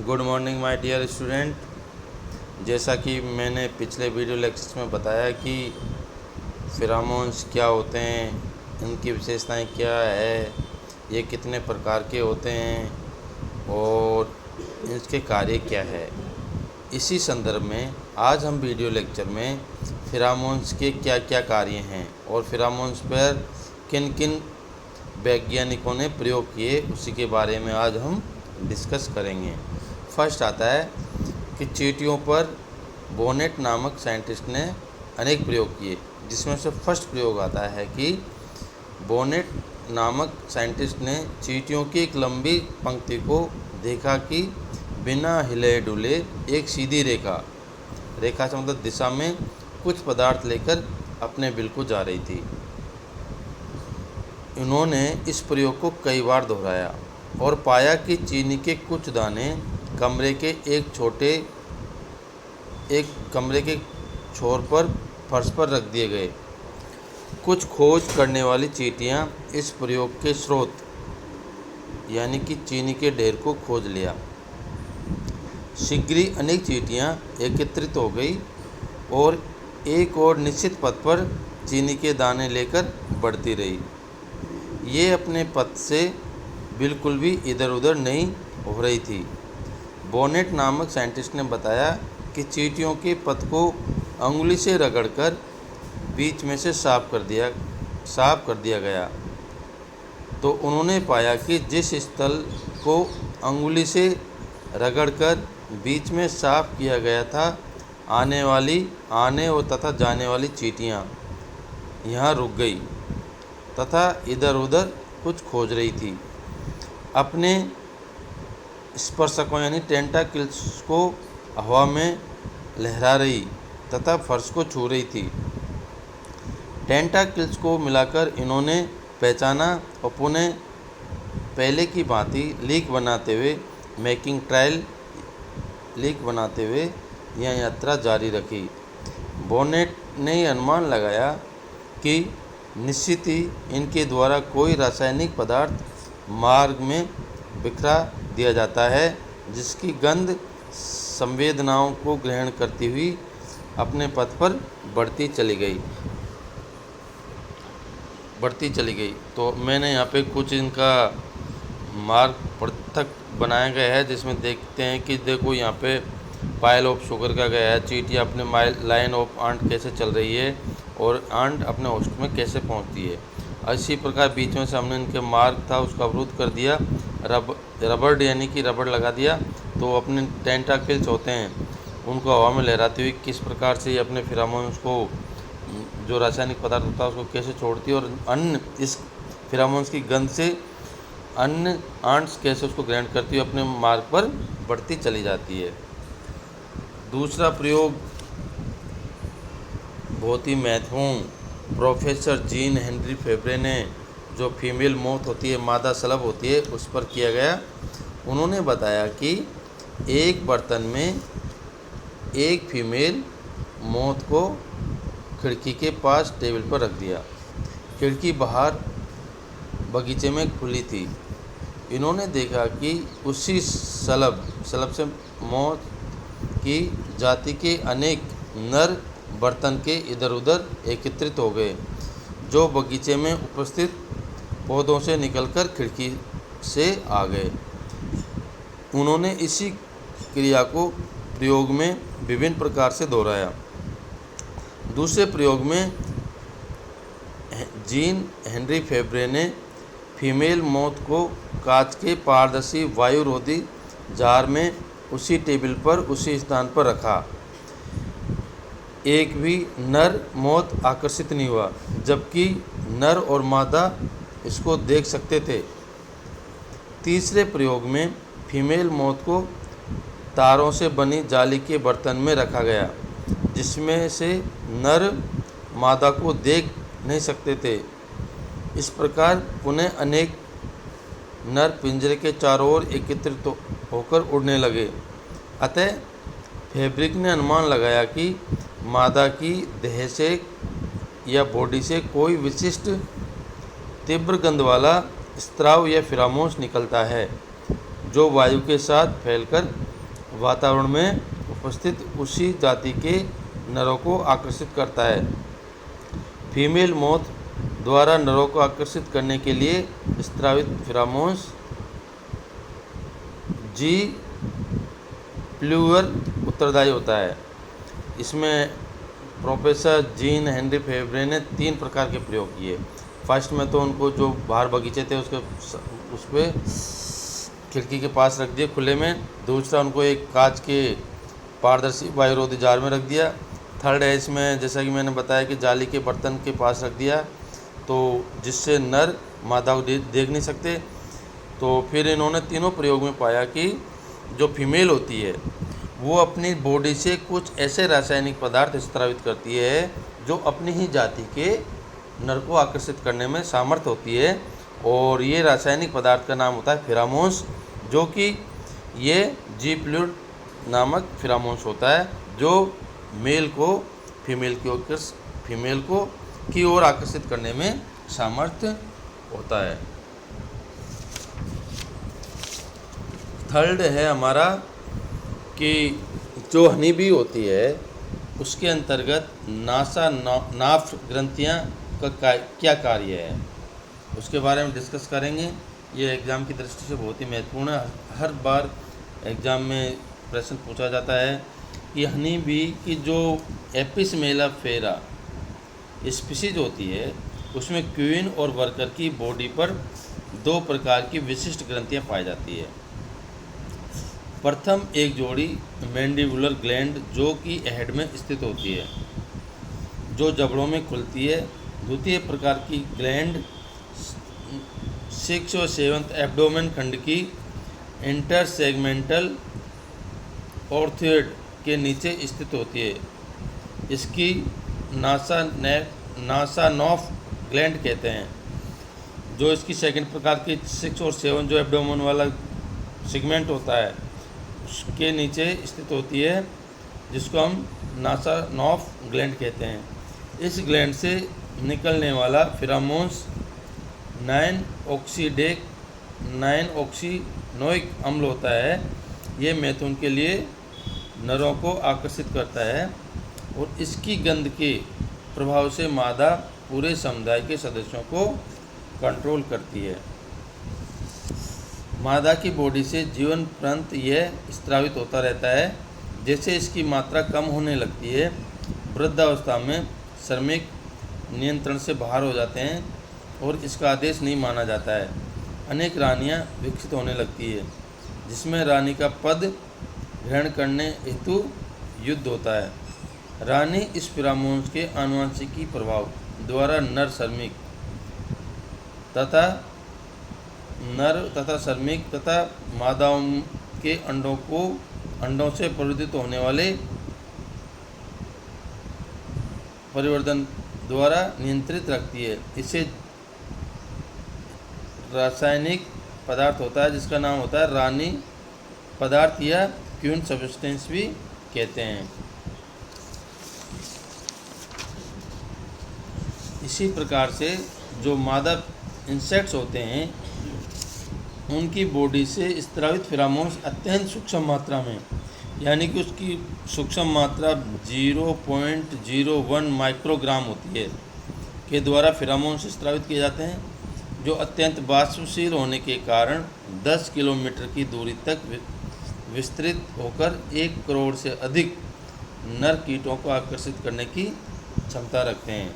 Good morning my dear student. जैसा कि मैंने पिछले वीडियो लेक्चर्स में बताया कि फेरोमोन्स क्या होते हैं, इनकी विशेषताएं क्या है, ये कितने प्रकार के होते हैं और इसके कार्य क्या है। इसी संदर्भ में आज हम वीडियो लेक्चर में फेरोमोन्स के क्या क्या कार्य हैं और फेरोमोन्स पर किन किन वैज्ञानिकों ने प्रयोग किए उसी के बारे में आज हम डिस्कस करेंगे। फर्स्ट आता है कि चींटियों पर बोनेट नामक साइंटिस्ट ने अनेक प्रयोग किए, जिसमें से फर्स्ट प्रयोग आता है कि बोनेट नामक साइंटिस्ट ने चींटियों की एक लंबी पंक्ति को देखा कि बिना हिले डुले एक सीधी रेखा से मतलब दिशा में कुछ पदार्थ लेकर अपने बिल को जा रही थी। उन्होंने इस प्रयोग को कई बार दोहराया और पाया कि चीनी के कुछ दाने कमरे के छोर पर फर्श पर रख दिए गए। कुछ खोज करने वाली चींटियां इस प्रयोग के स्रोत यानी कि चीनी के ढेर को खोज लिया। शीघ्र ही अनेक चींटियां एकत्रित हो गई और एक और निश्चित पथ पर चीनी के दाने लेकर बढ़ती रही। ये अपने पथ से बिल्कुल भी इधर उधर नहीं हो रही थी। बोनेट नामक साइंटिस्ट ने बताया कि चींटियों के पथ को अंगुली से रगड़कर बीच में से साफ कर दिया गया। तो उन्होंने पाया कि जिस स्थल को अंगुली से रगड़कर बीच में साफ किया गया था, आने और तथा जाने वाली चींटियां यहाँ रुक गई तथा इधर उधर कुछ खोज रही थी। अपने स्पर्शकों यानी टेंटाकिल्स को हवा में लहरा रही तथा फर्श को छू रही थी। टेंटाकिल्स को मिलाकर इन्होंने पहचाना और पुनः पहले की भांति लीक बनाते हुए यह यात्रा जारी रखी। बोनेट ने अनुमान लगाया कि निश्चित ही इनके द्वारा कोई रासायनिक पदार्थ मार्ग में बिखरा दिया जाता है, जिसकी गंध संवेदनाओं को ग्रहण करती हुई अपने पथ पर बढ़ती चली गई। तो मैंने यहाँ पे कुछ इनका मार्ग पृथक बनाया गया है, जिसमें देखते हैं कि देखो यहाँ पे पाइल ऑफ शुगर का गया है, चींटियाँ अपने लाइन ऑफ आंट कैसे चल रही है और आंट अपने होस्ट में कैसे पहुँचती है। इसी प्रकार बीच में से हमने इनके मार्ग था उसको अवरुद्ध कर दिया, रबड़ यानी कि रबड़ लगा दिया। तो अपने टेंटाकिल्स होते हैं उनको हवा में लहराती हुई किस प्रकार से ये अपने फेरोमोन्स को जो रासायनिक पदार्थ होता है उसको कैसे छोड़ती है और अन्य इस फेरोमोन्स की गंध से अन्य आंट्स कैसे उसको ग्रहण करती है, अपने मार्ग पर बढ़ती चली जाती है। दूसरा प्रयोग बहुत ही महत्वपूर्ण प्रोफेसर जीन हेनरी फेब्रे ने जो फीमेल मोथ होती है, मादा शलभ होती है, उस पर किया गया। उन्होंने बताया कि एक बर्तन में एक फीमेल मोथ को खिड़की के पास टेबल पर रख दिया। खिड़की बाहर बगीचे में खुली थी। इन्होंने देखा कि उसी शलभ से मोथ की जाति के अनेक नर बर्तन के इधर उधर एकत्रित हो गए, जो बगीचे में उपस्थित पौधों से निकलकर खिड़की से आ गए। उन्होंने इसी क्रिया को प्रयोग में विभिन्न प्रकार से दोहराया। दूसरे प्रयोग में जीन हेनरी फेब्रे ने फीमेल मोथ को कांच के पारदर्शी वायुरोधी जार में उसी टेबल पर उसी स्थान पर रखा। एक भी नर मोथ आकर्षित नहीं हुआ, जबकि नर और मादा इसको देख सकते थे। तीसरे प्रयोग में फीमेल मोथ को तारों से बनी जाली के बर्तन में रखा गया, जिसमें से नर मादा को देख नहीं सकते थे। इस प्रकार पुनः अनेक नर पिंजरे के चारों ओर एकत्रित होकर उड़ने लगे। अतः फेब्रिक ने अनुमान लगाया कि मादा की देह से या बॉडी से कोई विशिष्ट तीव्र गंध वाला स्राव या फेरोमोन्स निकलता है, जो वायु के साथ फैलकर वातावरण में उपस्थित उसी जाति के नरों को आकर्षित करता है। फीमेल मोथ द्वारा नरों को आकर्षित करने के लिए स्रावित फेरोमोन्स जी प्लूअर उत्तरदायी होता है। इसमें प्रोफेसर जीन हेनरी फेब्रे ने 3 प्रकार के प्रयोग किए। फर्स्ट में तो उनको जो बाहर बगीचे थे उस पर खिड़की के पास रख दिया खुले में। दूसरा, उनको एक कांच के पारदर्शी वायुरोधी जार में रख दिया। थर्ड है इसमें, जैसा कि मैंने बताया कि जाली के बर्तन के पास रख दिया, तो जिससे नर मादा को देख नहीं सकते। तो फिर इन्होंने तीनों प्रयोग में पाया कि जो फीमेल होती है वो अपनी बॉडी से कुछ ऐसे रासायनिक पदार्थ स्रावित करती है जो अपनी ही जाति के नर को आकर्षित करने में सामर्थ होती है, और ये रासायनिक पदार्थ का नाम होता है फेरोमोन्स, जो कि ये जी प्लूअर नामक फेरोमोन्स होता है जो मेल को फीमेल को की ओर आकर्षित करने में सामर्थ होता है। थर्ड है हमारा कि जो हनी बी होती है उसके अंतर्गत नाफ ग्रंथियाँ का क्या कार्य है, उसके बारे में डिस्कस करेंगे। ये एग्ज़ाम की दृष्टि से बहुत ही महत्वपूर्ण है। हर बार एग्ज़ाम में प्रश्न पूछा जाता है कि हनी बी की जो एपिस मेलिफेरा स्पीशीज होती है उसमें क्वीन और वर्कर की बॉडी पर 2 प्रकार की विशिष्ट ग्रंथियाँ पाई जाती है। प्रथम, एक जोड़ी मैंडिबुलर ग्लैंड जो कि हेड में स्थित होती है, जो जबड़ों में खुलती है। द्वितीय प्रकार की ग्लैंड 6 और 7 एब्डोमेन खंड की इंटरसेगमेंटल ऑर्थोइड के नीचे स्थित होती है। इसकी नासानॉफ ग्लैंड कहते हैं। जो इसकी सेकंड प्रकार की 6 और 7 जो एब्डोमेन वाला सेगमेंट होता है उसके नीचे स्थित होती है, जिसको हम नासानॉफ ग्लैंड कहते हैं। इस ग्लैंड से निकलने वाला फेरोमोन्स 9-ऑक्सीनोइक अम्ल होता है। ये मैथुन के लिए नरों को आकर्षित करता है और इसकी गंध के प्रभाव से मादा पूरे समुदाय के सदस्यों को कंट्रोल करती है। मादा की बॉडी से जीवन पर्यंत यह स्रावित होता रहता है। जैसे इसकी मात्रा कम होने लगती है, वृद्धावस्था में श्रमिक नियंत्रण से बाहर हो जाते हैं और इसका आदेश नहीं माना जाता है। अनेक रानियां विकसित होने लगती है, जिसमें रानी का पद ग्रहण करने हेतु युद्ध होता है। रानी इस फेरोमोन्स के आनुवंशिकी प्रभाव द्वारा नर श्रमिक तथा मादाओं के अंडों से प्रवर्धित होने वाले परिवर्तन द्वारा नियंत्रित रखती है। इसे रासायनिक पदार्थ होता है जिसका नाम होता है रानी पदार्थ या क्वीन सब्सटेंस भी कहते हैं। इसी प्रकार से जो मादा इंसेक्ट्स होते हैं उनकी बॉडी से स्रावित फेरोमोन्स अत्यंत सूक्ष्म मात्रा में, यानी कि उसकी सूक्ष्म मात्रा 0.01 माइक्रोग्राम होती है, के द्वारा फेरोमोन्स स्रावित किए जाते हैं, जो अत्यंत वाष्पशील होने के कारण 10 किलोमीटर की दूरी तक विस्तृत होकर 1 करोड़ से अधिक नर कीटों को आकर्षित करने की क्षमता रखते हैं।